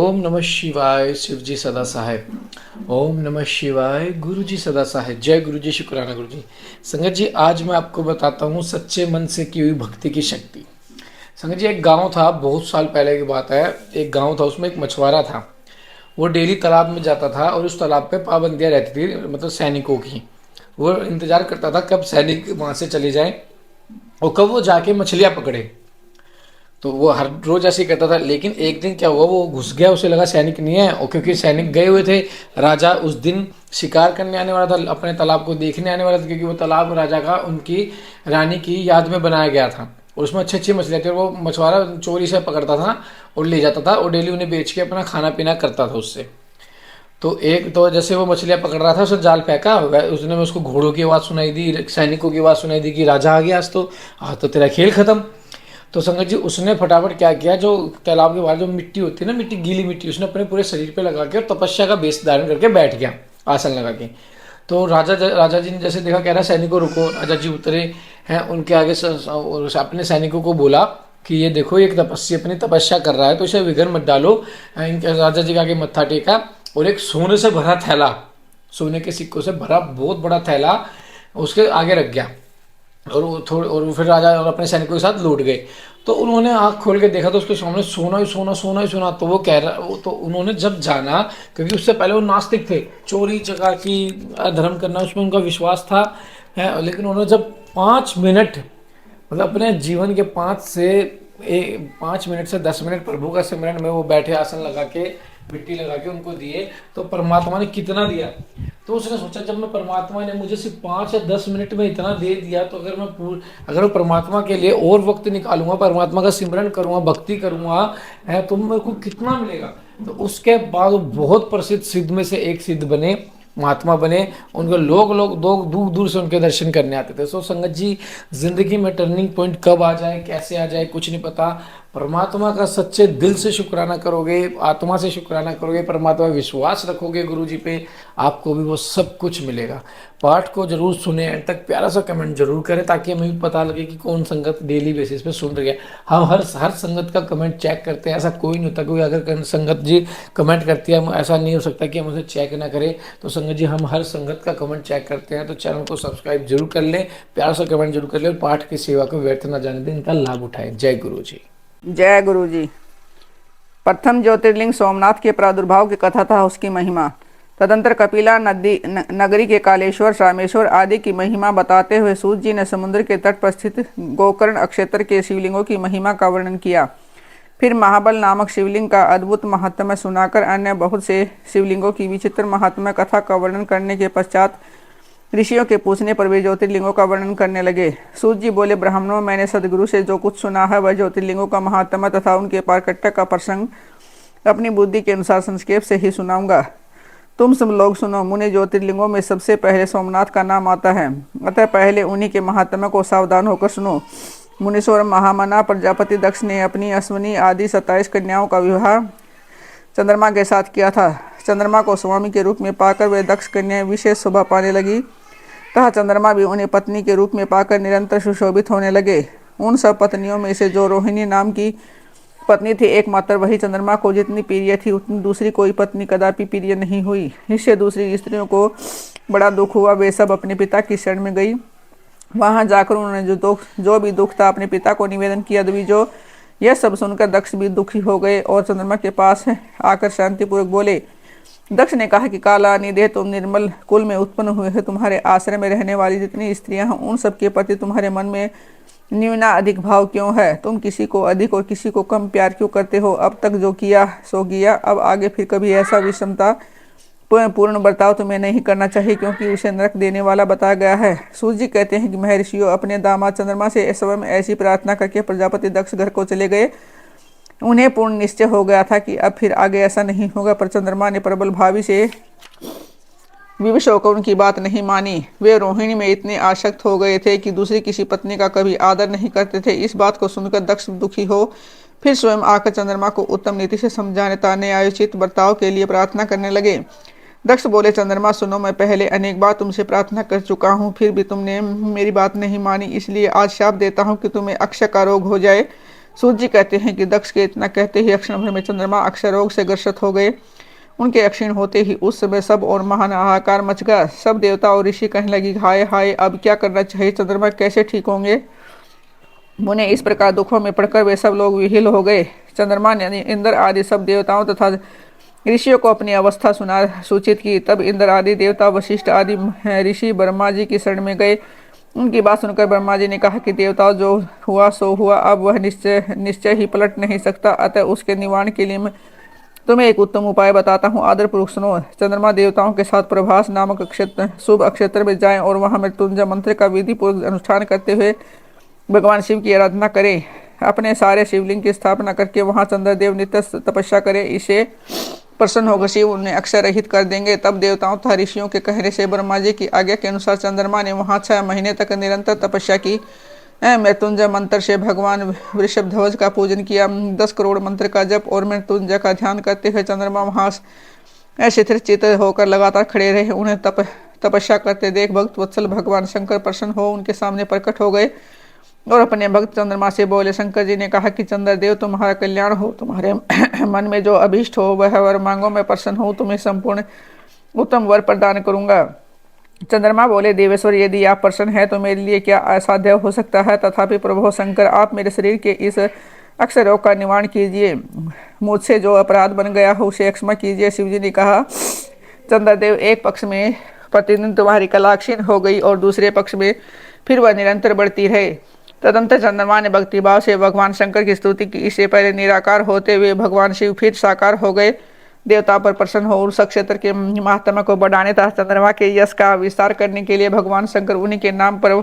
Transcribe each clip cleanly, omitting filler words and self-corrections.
ओम नमः शिवाय शिव जी सदा साहेब। ओम नमः शिवाय गुरु जी सदा साहेब। जय गुरु जी, शुक्राना गुरु जी। संगत जी, आज मैं आपको बताता हूँ सच्चे मन से की हुई भक्ति की शक्ति। संगत जी, एक गांव था, बहुत साल पहले की बात है। एक गांव था, उसमें एक मछुआरा था। वो डेली तालाब में जाता था और उस तालाब पे पाबंदियाँ रहती थी, मतलब सैनिकों की। वो इंतजार करता था कब सैनिक वहाँ से चले जाएं और कब वो जाके मछलियाँ पकड़े। तो वो हर रोज ऐसे ही करता था, लेकिन एक दिन क्या हुआ, वो घुस गया, उसे लगा सैनिक नहीं है। और क्योंकि सैनिक गए हुए थे, राजा उस दिन शिकार करने आने वाला था, अपने तालाब को देखने आने वाला था, क्योंकि वो तालाब राजा का उनकी रानी की याद में बनाया गया था। और उसमें अच्छी अच्छी मछलियाँ थी और वो मछुआरा चोरी से पकड़ता था और ले जाता था और डेली उन्हें बेच के अपना खाना पीना करता था उससे। तो एक तो जैसे वो मछलियाँ पकड़ रहा था, उसने जाल फेंका, उसने में उसको घोड़ों की आवाज़ सुनाई दी, सैनिकों की आवाज़ सुनाई दी कि राजा आ गया, आज तो तेरा खेल खत्म। तो संगत जी, उसने फटाफट क्या किया, जो तालाब के बाहर जो मिट्टी होती है ना, मिट्टी, गीली मिट्टी, उसने अपने पूरे शरीर पे लगा के और तपस्या का बेस धारण करके बैठ गया, आसन लगा के। तो राजा जी ने जैसे देखा, कह रहा सैनिकों रुको। राजा जी उतरे हैं, उनके आगे और अपने सैनिकों को बोला कि ये देखो, एक तपस्या अपनी तपस्या कर रहा है, तो इसे विघ्न मत डालो। इनके राजा जी के आगे मत्था टेका और एक सोने से भरा थैला, सोने के सिक्कों से भरा बहुत बड़ा थैला उसके आगे रख गया। और वो थोड़े और फिर राजा और अपने सैनिकों के साथ लौट गए। तो उन्होंने आंख खोल के देखा तो उसके सामने सोना ही सोना, सोना ही सोना। तो वो कह रहा, तो उन्होंने जब जाना, क्योंकि उससे पहले वो नास्तिक थे, चोरी चकारी धर्म करना उसमें उनका विश्वास था है। लेकिन उन्होंने जब 5 मिनट, मतलब अपने जीवन के 5 मिनट से 10 मिनट प्रभु का सिमरन में वो बैठे, आसन लगा के, मिट्टी लगा के उनको दिए, तो परमात्मा ने कितना दिया। तो उसने सोचा, जब मैं परमात्मा ने मुझे सिर्फ 5 या 10 मिनट में इतना दे दिया, तो अगर मैं परमात्मा के लिए और वक्त निकालूंगा, परमात्मा का सिमरन करूंगा, भक्ति करूंगा, है, तो मेरे को कितना मिलेगा। तो उसके बाद वो बहुत प्रसिद्ध सिद्ध में से एक सिद्ध बने, महात्मा बने। उनको लोग लोग दूर दूर से उनके दर्शन करने आते थे। सो संगत जी, जिंदगी में टर्निंग पॉइंट कब आ जाए, कैसे आ जाए, कुछ नहीं पता। परमात्मा का सच्चे दिल से शुक्राना करोगे, आत्मा से शुक्राना करोगे, परमात्मा विश्वास रखोगे गुरु जी पे, आपको भी वो सब कुछ मिलेगा। पाठ को जरूर सुने एंड तक, प्यारा सा कमेंट जरूर करें, ताकि हमें भी पता लगे कि कौन संगत डेली बेसिस पे सुन रही है। हम हर संगत का कमेंट चेक करते हैं, ऐसा कोई नहीं होता। कोई अगर संगत जी कमेंट करती है, हम ऐसा नहीं हो सकता कि हम उसे चेक ना करें। तो संगत जी, हम हर संगत का कमेंट चेक करते हैं। तो चैनल को सब्सक्राइब जरूर कर लें, प्यारा सा कमेंट जरूर कर लें, और पाठ की सेवा को व्यर्थ ना जाने दें, इनका लाभ उठाएं। जय गुरु जी। जय गुरु जी। प्रथम ज्योतिर्लिंग सोमनाथ के प्रादुर्भाव की कथा था उसकी महिमा। तदंतर कपिला नदी नगरी के कालेश्वर, रामेश्वर आदि की महिमा बताते हुए सूत जी ने समुद्र के तट पर स्थित गोकर्ण अक्षेत्र के शिवलिंगों की महिमा का वर्णन किया। फिर महाबल नामक शिवलिंग का अद्भुत महात्म्य सुनाकर अन्य बहुत से शिवलिंगों की विचित्र महात्म्य कथा का वर्णन करने के पश्चात ऋषियों के पूछने पर वे ज्योतिर्लिंगों का वर्णन करने लगे। सूत जी बोले, ब्राह्मणों, मैंने सदगुरु से जो कुछ सुना है वह ज्योतिर्लिंगों का महात्मा तथा उनके पारकट्य का प्रसंग अपनी बुद्धि के अनुसार संक्षेप से ही सुनाऊंगा। तुम सब लोग सुनो। मुनि ज्योतिर्लिंगों में सबसे पहले सोमनाथ का नाम आता है, अतः पहले उन्हीं के महात्मा को सावधान होकर सुनो। मुनीश्वर महामना प्रजापति दक्ष ने अपनी अश्विनी आदि 27 कन्याओं का विवाह चंद्रमा के साथ किया था। चंद्रमा को स्वामी के रूप में पाकर वे दक्ष कन्याएं विशेष शोभा पाने लगी, तथा चंद्रमा भी उन्हें पत्नी के रूप में पाकर निरंतर सुशोभित होने लगे। उन सब पत्नियों में से जो रोहिणी नाम की पत्नी थी, एकमात्र वही चंद्रमा को जितनी प्रिय थी उतनी दूसरी कोई पत्नी कदापि प्रिय नहीं हुई। इससे दूसरी स्त्रियों को बड़ा दुख हुआ। वे सब अपने पिता की शरण में गई। वहां जाकर उन्होंने जो भी दुख था अपने पिता को निवेदन किया। जो यह सब सुनकर दक्ष भी दुखी हो गए और चंद्रमा के पास आकर शांतिपूर्वक बोले। दक्ष ने कहा कि काला निदेह, तुम निर्मल कुल में उत्पन्न हुए हो। तुम्हारे आश्रय में रहने वाली जितनी स्त्रियां हैं उन सब के प्रति तुम्हारे मन में न्यूना अधिक भाव क्यों है? तुम किसी को अधिक और किसी को कम प्यार क्यों करते हो? अब तक जो किया सो किया, अब आगे फिर कभी ऐसा विषमता पूर्ण बर्ताव तुम्हें नहीं करना चाहिए, क्योंकि उसे नरक देने वाला बताया गया है। सूर्य जी कहते हैं कि महर्षियों, अपने दामाद चंद्रमा से स्वयं ऐसी प्रार्थना करके प्रजापति दक्ष घर को चले गए। उन्हें पूर्ण निश्चय हो गया था कि अब फिर आगे ऐसा नहीं होगा, पर चंद्रमा ने प्रबल भावी से विवश होकर उनकी बात नहीं मानी। वे रोहिणी में इतने आसक्त हो गए थे कि दूसरी किसी पत्नी का कभी आदर नहीं करते थे। इस बात को सुनकर दक्ष दुखी हो फिर स्वयं आकर चंद्रमा को उत्तम नीति से समझाने ताने आयोजित बर्ताव के लिए प्रार्थना करने लगे। दक्ष बोले, चंद्रमा सुनो, मैं पहले अनेक बार तुमसे प्रार्थना कर चुका हूँ, फिर भी तुमने मेरी बात नहीं मानी, इसलिए आज शाप देता हूँ कि तुम्हें अक्षय का रोग हो जाए। सूत जी कहते हैं कि दक्ष के इतना कहते ही क्षण भर में चंद्रमा अक्षय रोग से ग्रसित हो गए। उनके अक्षीण होते ही उस समय सब और महान हाहाकार मच गया। सब देवता और ऋषि कहने लगी, हाय हाय, अब क्या करना चाहिए, चंद्रमा कैसे ठीक होंगे। मुने इस प्रकार दुखों में पड़कर वे सब लोग विहिल हो गए। चंद्रमा ने इंद्र आदि सब देवताओं तथा ऋषियों को अपनी अवस्था सुना सूचित की। तब इंद्र आदि देवता, वशिष्ठ आदि ऋषि ब्रह्मा जी की शरण में गए। उनकी बात सुनकर ब्रह्मा जी ने कहा कि देवताओं, जो हुआ सो हुआ, अब वह निश्चय ही पलट नहीं सकता, अतः उसके निवारण के लिए मैं तुम्हें एक उत्तम उपाय बताता हूँ, आदर पूर्वक सुनो। चंद्रमा देवताओं के साथ प्रभास नामक शुभ अक्षेत्र में जाएं और वहां मृत्युंजय मंत्र का विधि पूर्वक अनुष्ठान करते हुए भगवान शिव की आराधना करें। अपने सारे शिवलिंग की स्थापना करके वहां चंद्रदेव नित्य तपस्या करें। इसे प्रसन्न होकर शिव उन्हें अक्षय रहित कर देंगे। तब देवताओं तथा ऋषियों के कहने से ब्रह्मा जी की आज्ञा के अनुसार चंद्रमा ने वहां 6 महीने तक निरंतर तपस्या की। मृत्युंजय मंत्र से भगवान वृषभ ध्वज का पूजन किया। 10 करोड़ मंत्र का जप और मृत्युंजय का ध्यान करते हुए चंद्रमा वहां शिथिर चित्त होकर लगातार खड़े रहे। उन्हें तपस्या करते देख भक्त वत्सल भगवान शंकर प्रसन्न हो उनके सामने प्रकट हो गए और अपने भक्त चंद्रमा से बोले, शंकर जी ने कहा कि चंद्रदेव, तुम्हारा कल्याण हो, तुम्हारे मन में जो अभीष्ट हो वह वर मांगो, मैं प्रसन्न हूँ, तुम्हें संपूर्ण उत्तम वर प्रदान करूंगा। चंद्रमा बोले, देवेश्वर, यदि आप प्रसन्न हैं तो मेरे लिए क्या असाध्य हो सकता है। तथापि प्रभु शंकर, आप मेरे शरीर के इस अक्षय रोग का निवारण कीजिए, मुझसे जो अपराध बन गया हो उसे क्षमा कीजिए। शिवजी ने कहा, चंद्रदेव, एक पक्ष में प्रतिदिन तुम्हारी कला क्षीण हो गई और दूसरे पक्ष में फिर वह निरंतर बढ़ती रहे। तदंतर चंद्रमा ने भक्तिभाव से भगवान शंकर की स्तुति की। इससे पहले निराकार होते हुए भगवान शिव फिर साकार हो गए। देवता पर प्रसन्न हो उस क्षेत्र के महात्मा को बढ़ाने तथा चंद्रमा के यश का विस्तार करने के लिए भगवान शंकर उन्हीं के नाम पर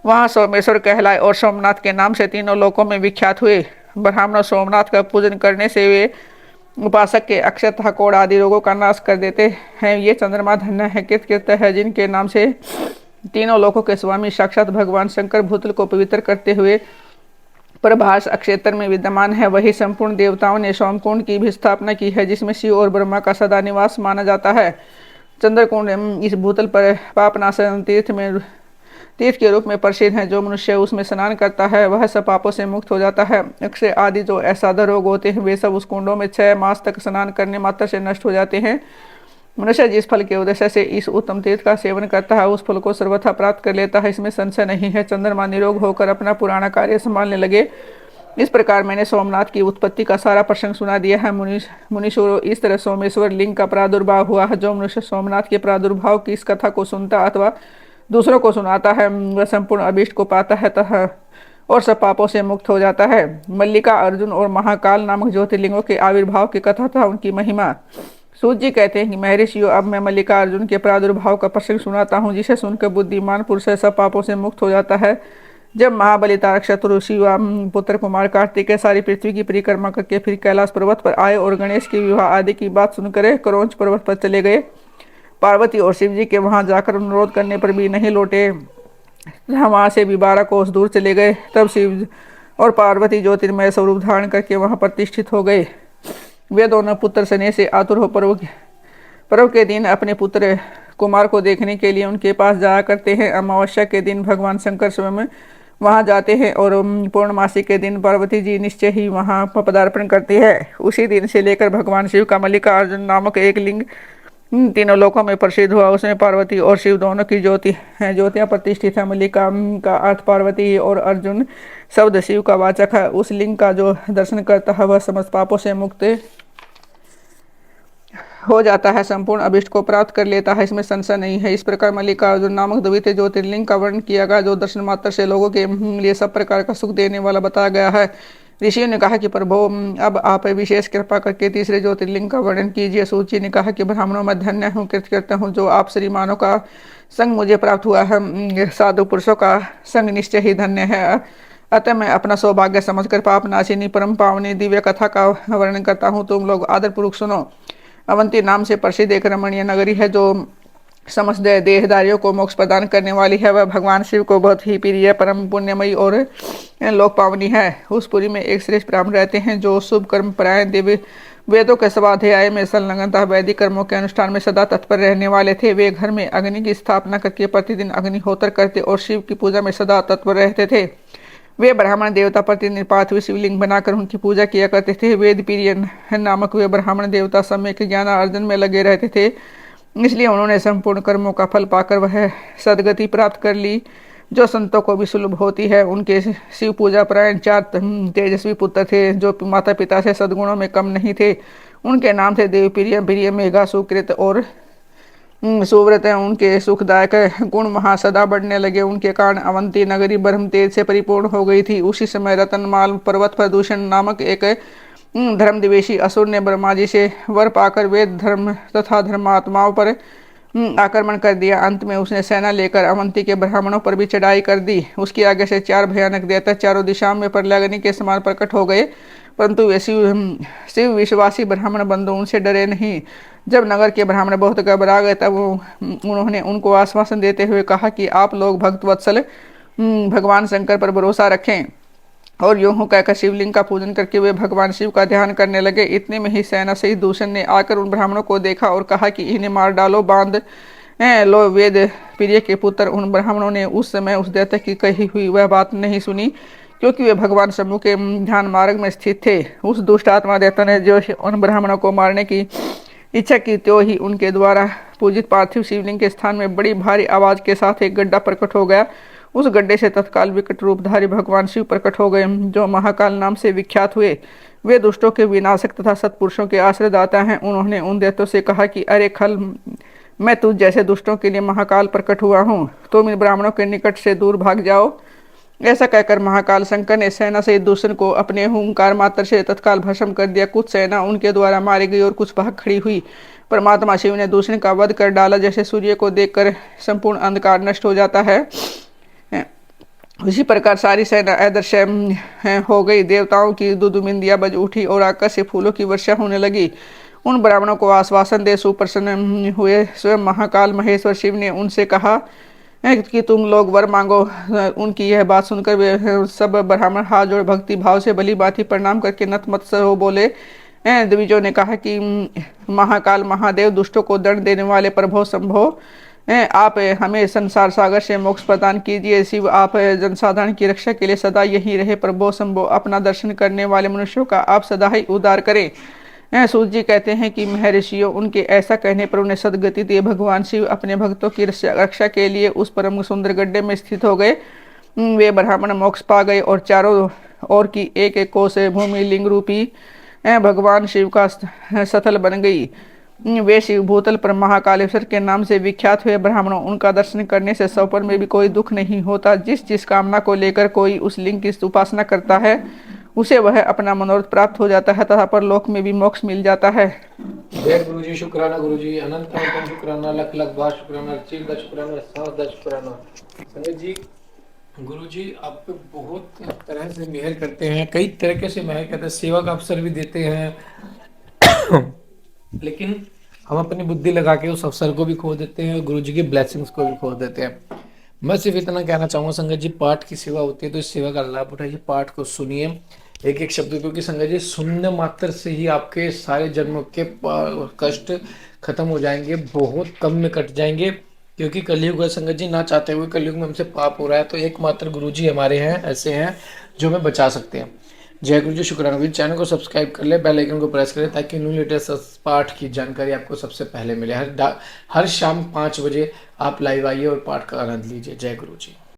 वहां सोमेश्वर कहलाए और सोमनाथ के नाम से तीनों लोकों में विख्यात हुए। ब्राह्मण सोमनाथ का पूजन करने से वे उपासक के अक्षय तथा कोढ़ आदि रोगों का नाश कर देते हैं। ये चंद्रमा धन्य है, कृत है, जिनके नाम से तीनों लोकों के स्वामी साक्षात भगवान शंकर भूतल को पवित्र करते हुए प्रभास अक्षेत्र में विद्यमान है। वही संपूर्ण देवताओं ने सोमकुंड की भी स्थापना की है, जिसमें शिव और ब्रह्मा का सदा निवास माना जाता है। चंद्रकुंड इस भूतल पर पापनाशन तीर्थ के रूप में प्रसिद्ध है। जो मनुष्य उसमें स्नान करता है वह सब पापों से मुक्त हो जाता है। अक्षय आदि जो असाध्य रोग होते हैं वे सब उस कुंडों में 6 मास तक स्नान करने मात्र से नष्ट हो जाते हैं। मनुष्य जिस फल के उद्देश्य से इस उत्तम तीर्थ का सेवन करता है उस फल को सर्वथा प्राप्त कर लेता है, इसमें संशय नहीं है। चंद्रमा निरोग होकर अपना पुराना कार्य संभालने लगे। इस प्रकार मैंने सोमनाथ की उत्पत्ति का सारा प्रसंग सुना दिया है। मुनीश्वरों, इस तरह सोमेश्वर लिंग का प्रादुर्भाव हुआ है। जो मनुष्य सोमनाथ के प्रादुर्भाव की इस कथा को सुनता अथवा दूसरों को सुनाता है वह संपूर्ण अभीष्ट को पाता है तथा और सब पापों से मुक्त हो जाता है। मल्लिका, अर्जुन और महाकाल नामक ज्योतिर्लिंगों के आविर्भाव की कथा था उनकी महिमा। सूत जी कहते हैं कि महर्षियों, अब मैं मल्लिका अर्जुन के प्रादुर्भाव का प्रसंग सुनाता हूँ, जिसे सुनकर बुद्धिमान पुरुष सब पापों से मुक्त हो जाता है। जब महाबली तारक शत्रु शिव पुत्र कुमार कार्तिकेय सारी पृथ्वी की परिक्रमा करके फिर कैलाश पर्वत पर आए और गणेश के विवाह आदि की बात सुनकर क्रौंच पर्वत पर चले गए। पार्वती और शिव जी के वहां जाकर अनुरोध करने पर भी नहीं लौटे, वहां से भी 12 कोस दूर चले गए। तब शिव और पार्वती ज्योतिर्मय स्वरूप धारण करके वहां प्रतिष्ठित हो गए। वे दोनों पुत्र स्नेह से आतुर हो पर्व के दिन अपने पुत्र कुमार को देखने के लिए उनके पास जाया करते हैं। अमावस्या के दिन भगवान शंकर स्वयं वहां जाते हैं और पूर्णमासी के दिन पार्वती जी निश्चय ही वहां पदार्पण करती है। उसी दिन से लेकर भगवान शिव का मल्लिका अर्जुन नामक एक लिंग तीनों लोकों में प्रसिद्ध हुआ। उसमें पार्वती और शिव दोनों की ज्योतियां प्रतिष्ठित है। मल्लिका का अर्थ पार्वती और अर्जुन शब्द शिव का वाचक है। उस लिंग का जो दर्शन करता है वह समस्त पापों से मुक्त हो जाता है, संपूर्ण अभिष्ट को प्राप्त कर लेता है, इसमें संशय नहीं है। इस प्रकार मल्लिका अर्जुन नामक द्वितीय ज्योतिर्लिंग का वर्णन किया गया, जो दर्शन मात्र से लोगों के लिए सब प्रकार का सुख देने वाला बताया गया है। ऋषियों ने कहा कि प्रभु, अब आप विशेष कृपा करके तीसरे ज्योतिर्लिंग का वर्णन कीजिए। सूची ने कहा कि ब्राह्मणों में धन्य हूँ, कृतकृत्य हूँ, जो आप श्रीमानों का संग मुझे प्राप्त हुआ है। साधु पुरुषों का संग निश्चय ही धन्य है। अतः मैं अपना सौभाग्य समझकर पाप नाशिनी परम पावनी दिव्य कथा का वर्णन करता हूँ, तुम लोग आदरपूर्वक सुनो। अवंती नाम से प्रसिद्ध एक रमणीय नगरी है, जो समस्त देहधारियों को मोक्ष प्रदान करने वाली है। वह भगवान शिव को बहुत ही प्रिय, परम पुण्यमयी और लोक पावनी है। उस पुरी में एक श्रेष्ठ ब्राह्मण रहते हैं, जो शुभ कर्म परायण, देवी वेदों के स्वाध्याय में संलग्नता, वैदिक कर्मों के अनुष्ठान में सदा तत्पर रहने वाले थे। वे घर में अग्नि की स्थापना करके प्रतिदिन अग्निहोत्र करते और शिव की पूजा में सदा तत्पर रहते थे। वे ब्राह्मण देवता प्रतिदिन पार्थिव शिवलिंग बनाकर उनकी पूजा किया करते थे। वेद प्रिय नामक वे ब्राह्मण देवता सम्यक ज्ञान अर्जन में लगे रहते थे, इसलिए उन्होंने संपूर्ण कर्मों का फल पाकर वह सदगति प्राप्त कर ली जो संतों को भी सुलभ होती है। उनके शिव पूजा परायण 4 तेजस्वी पुत्र थे जो माता पिता से सद्गुणों में कम नहीं थे। उनके नाम थे देवप्रिय, प्रिय, मेघा, सुकृत और सुव्रत। उनके सुखदायक गुण वहाँ सदा बढ़ने लगे। उनके कारण अवंती नगरी ब्रह्म तेज से परिपूर्ण हो गई थी। उसी समय रतनमाल पर्वत पर दूषण नामक एक धर्मद्वेषी असुर ने ब्रह्मा जी से वर पाकर वेद धर्म तथा धर्मात्माओं पर आक्रमण कर दिया। अंत में उसने सेना लेकर अवंती के ब्राह्मणों पर भी चढ़ाई कर दी। उसके आगे से 4 भयानक दैत्य चारों दिशाओं में प्रलयाग्नि के समान प्रकट हो गए, परंतु वे शिव विश्वासी ब्राह्मण बंधु उनसे डरे नहीं। जब नगर के ब्राह्मण बहुत घबरा गए तब उन्होंने उनको आश्वासन देते हुए कहा कि आप लोग भक्त वत्सल भगवान शंकर पर भरोसा रखें। और यूं कहकर शिवलिंग का पूजन करके वे भगवान शिव का ध्यान करने लगे। इतने में ही सेना सहित दूषण ने आकर उन ब्राह्मणों को देखा और कहा कि इन्हें मार डालो, बांध लो। वेद प्रिय के पुत्र उन ब्राह्मणों ने उस समय उस दैत्य की कही हुई वह बात नहीं सुनी, क्योंकि वे भगवान शंभु के ध्यान मार्ग में स्थित थे। उस दुष्ट आत्मा दैत्य ने जो उन ब्राह्मणों को मारने की इच्छा की, त्यों ही उनके द्वारा पूजित पार्थिव शिवलिंग के स्थान में बड़ी भारी आवाज के साथ एक गड्ढा प्रकट हो गया। उस गड्ढे से तत्काल विकट रूपधारी भगवान शिव प्रकट हो गए, जो महाकाल नाम से विख्यात हुए। वे दुष्टों के विनाशक तथा सत्पुरुषों के आश्रयदाता हैं। उन्होंने उन दैत्यों से कहा कि अरे खल, मैं तुझ जैसे दुष्टों के लिए महाकाल प्रकट हुआ हूँ, तुम इन ब्राह्मणों के निकट से दूर भाग जाओ। ऐसा कहकर महाकाल शंकर ने सेना से दूषण को अपने हुंकार मात्र से तत्काल भस्म कर दिया। कुछ सेना उनके द्वारा मारी गई और कुछ भाग खड़ी हुई। परमात्मा शिव ने दूषण का वध कर डाला। जैसे सूर्य को देखकर संपूर्ण अंधकार नष्ट हो जाता है, उसी प्रकार सारी सेना अदृश्य हो गई। देवताओं की दुदुमिंदियां बज उठी और आकाश से फूलों की वर्षा होने लगी। उन ब्राह्मणों को आश्वासन दे सुप्रसन्न हुए स्वयं महाकाल महेश्वर शिव ने उनसे कहा कि तुम लोग वर मांगो। उनकी यह बात सुनकर वे सब ब्राह्मण हाथ जोड़ भक्ति भाव से भली भांति प्रणाम करके नतमस्तक हो बोले। द्विजों ने कहा कि महाकाल महादेव, दुष्टों को दंड देने वाले प्रभो संभो, आप हमें संसार सागर से मोक्ष प्रदान कीजिए। शिव, आप जनसाधारण की रक्षा के लिए सदा यही रहे। प्रभो संभो, अपना दर्शन करने वाले मनुष्यों का आप सदा ही उद्धार करें। सूत जी कहते हैं कि महर्षियों, उनके ऐसा कहने पर उन्हें सदगति दी। भगवान शिव अपने भक्तों की रक्षा के लिए उस परम सुंदर गड्ढे में स्थित हो गए। वे ब्राह्मण मोक्ष पा गए और चारों ओर की एक एक कोस भूमि लिंग रूपी भगवान शिव का स्थल बन गई। वे शिव भूतल पर महाकालेश्वर के नाम से विख्यात हुए। ब्राह्मणों, उनका दर्शन करने से सौपर में भी कोई दुख नहीं होता। जिस जिस कामना को लेकर कोई उस लिंग की उपासना करता है, उसे वह अपना मनोरथ प्राप्त हो जाता है तथा परलोक में भी मोक्ष मिल जाता है। जय गुरु जी, शुक्राना गुरु जी, अनंत अनंत शुक्राना, लख लख बार शुक्राना, चील दा शुक्राना, सात दा शुक्राना। संगत जी, गुरु जी आप पे बहुत तरह से मेहर करते हैं, कई तरीके से मेहर करते हैं, सेवा का अवसर भी देते हैं लेकिन हम अपनी बुद्धि लगा के उस अवसर को भी खो देते हैं और गुरु जी की ब्लेसिंग्स को भी खो देते हैं। मैं सिर्फ इतना कहना चाहूँगा संगत जी, पाठ की सेवा होती है तो इस सेवा का लाभ उठाइए, पाठ को सुनिए एक एक शब्द, क्योंकि संगत जी सुनने मात्र से ही आपके सारे जन्मों के कष्ट खत्म हो जाएंगे, बहुत कम में कट जाएंगे। क्योंकि कलयुग है संगत जी, ना चाहते हुए कलयुग में हमसे पाप हो रहा है, तो एकमात्र गुरु जी हमारे हैं, ऐसे हैं जो हमें बचा सकते हैं। जय गुरु जी, शुक्राना गुरु जी। चैनल को सब्सक्राइब कर ले, बेल आइकन को प्रेस करें ताकि न्यू लेटेस्ट पाठ की जानकारी आपको सबसे पहले मिले। हर शाम 5 बजे आप लाइव आइए और पाठ का आनंद लीजिए। जय गुरु जी।